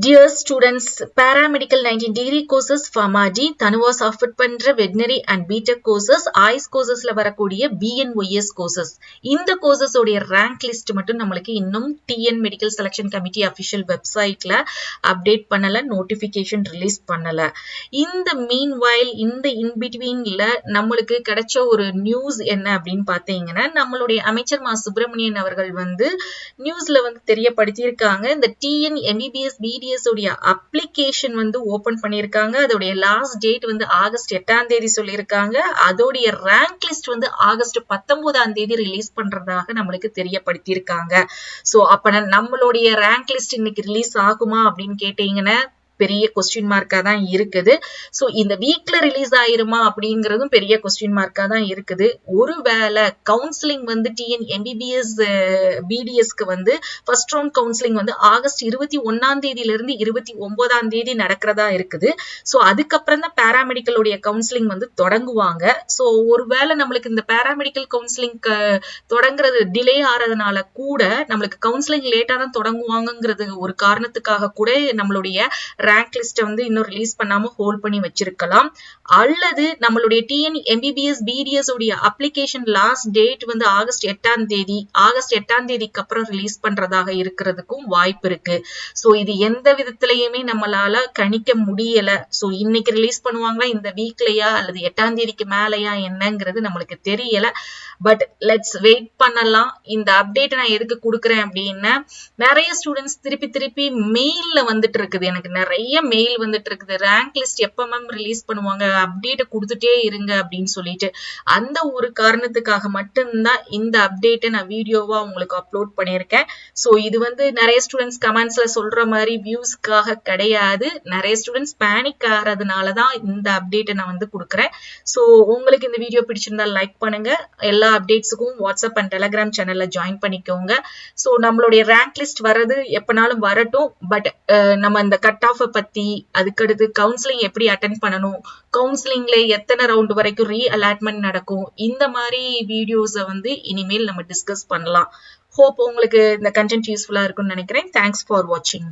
Dear students, paramedical 19 degree courses, pharmacy, Thanuvas offered பண்ற veterinary and BTech courses, ICE coursesல வரக்கூடிய BNYS courses. இந்த courses உடைய rank list மட்டும் நம்மளுக்கு இன்னும் TN Medical Selection Committee official websiteல update பண்ணல, notification release பண்ணல. இந்த meanwhile, இந்த in betweenல நம்மளுக்கு கிடைச்ச ஒரு news என்ன அப்படின்னு பார்த்தீங்கன்னா, நம்மளுடைய அமைச்சர் மா சுப்பிரமணியன் அவர்கள் நியூஸ்ல தெரியப்படுத்தியிருக்காங்க. இந்த TN MBBS BDS உடைய அப்ளிகேஷன் ஓபன் பண்ணிருக்காங்க. அதோடைய லாஸ்ட் டேட் ஆகஸ்ட் 8ஆம் தேதி சொல்லியிருக்காங்க. அதோடைய ரேங்க் லிஸ்ட் ஆகஸ்ட் 19ஆம் தேதி ரிலீஸ் பண்றதாக நம்மளுக்கு தெரியப்படுத்தியிருக்காங்க. சோ அப்ப நம்மளுடைய ரேங்க் லிஸ்ட் இன்னைக்கு ரிலீஸ் ஆகுமா அப்படின்னு கேட்டீங்கன்னா பெரிய கொஸ்டின் மார்க்கா தான் இருக்குது. சோ இந்த வீக்ல ரிலீஸ் ஆயிருமா அப்படிங்கறதும் பெரிய கொஸ்டின் மார்க்கா தான் இருக்குது. ஒருவேளை கவுன்சிலிங் TN MBBS BDSக்கு ஃபர்ஸ்ட் ரவுண்ட் கவுன்சிலிங் ஆகஸ்ட் 21ஆம் தேதியில இருந்து 29ஆம் தேதி நடக்கிறதா இருக்குது. சோ அதுக்கப்புறம் தான் பாராமெடிக்கலுடைய கவுன்சிலிங் தொடங்குவாங்க. சோ ஒருவேளை நம்மளுக்கு இந்த பாராமெடிக்கல் கவுன்சிலிங் தொடங்குறது டிலே ஆறதுனால கூட நம்மளுக்கு கவுன்சிலிங் லேட்டா தான் தொடங்குவாங்கங்கிறது ஒரு காரணத்துக்காக கூட நம்மளுடைய ரேங்க் லிஸ்ட் இன்னும் ரிலீஸ் பண்ணாம ஹோல்ட் பண்ணி வச்சிருக்கலாம். அல்லது நம்மளுடைய TN MBBS BDS உடைய அப்ளிகேஷன் லாஸ்ட் டேட் ஆகஸ்ட் 8ஆம் தேதி, ஆகஸ்ட் 8ஆம் தேதிக்கு அப்புறம் ரிலீஸ் பண்றதாக இருக்கிறதுக்கும் வாய்ப்பு இருக்கு. சோ இது எந்த விதத்திலயுமே நம்மளால கணிக்க முடியல. சோ இன்னைக்கு ரிலீஸ் பண்ணுவாங்களா இந்த வீக்லயா அல்லது 8ஆம் தேதிக்கு மேலயா என்னங்கிறது நம்மளுக்கு தெரியல. பட் லெட்ஸ் வெயிட் பண்ணலாம். இந்த அப்டேட் நான் எதுக்கு கொடுக்குறேன் அப்படின்னா, நிறைய ஸ்டூடெண்ட்ஸ் திருப்பி மெயில்ல வந்துட்டு இருக்குது. எனக்கு நிறைய மெயில் வந்துட்டு இருக்குது. ரேங்க் லிஸ்ட் எப்ப மேம் ரிலீஸ் பண்ணுவாங்க, அப்டேட் கொடுத்துட்டே இருங்க அப்படின்னு சொல்லிட்டு. அந்த ஒரு காரணத்துக்காக மட்டும்தான் இந்த அப்டேட்டை நான் வீடியோவா உங்களுக்கு அப்லோட் பண்ணியிருக்கேன். சோ இது நிறைய ஸ்டூடெண்ட்ஸ் கமெண்ட்ஸ்ல சொல்ற மாதிரி வியூஸ்க்காக கிடையாது. நிறைய ஸ்டூடெண்ட்ஸ் பேனிக் ஆகிறதுனாலதான் இந்த அப்டேட்டை நான் கொடுக்குறேன். சோ உங்களுக்கு இந்த வீடியோ பிடிச்சிருந்தா லைக் பண்ணுங்க. எல்லா அப்டேட்ஸுக்கும் வாட்ஸ்அப் அண்ட் டெலிகிராம் சேனல்ல ஜாயின் பண்ணிக்கோங்க. சோ நம்மளுடைய ரேங்க் லிஸ்ட் வர்றது எப்பனாலும் வரட்டும். பட் நம்ம இந்த கட் ஆஃப் பத்தி, அதுக்கடுத்து கவுன்சிலிங் எப்படி அட்டென்ட் பண்ணணும், கவுன்சிலிங்ல எத்தனை ரவுண்ட் வரைக்கும் ரீ அலாட்மெண்ட் நடக்கும், இந்த மாதிரி வீடியோஸை இனிமேல் நம்ம டிஸ்கஸ் பண்ணலாம். ஹோப் உங்களுக்கு இந்த கண்டென்ட் யூஸ்ஃபுல்லா இருக்கும்னு நினைக்கிறேன். தேங்க்ஸ் ஃபார் வாட்சிங்.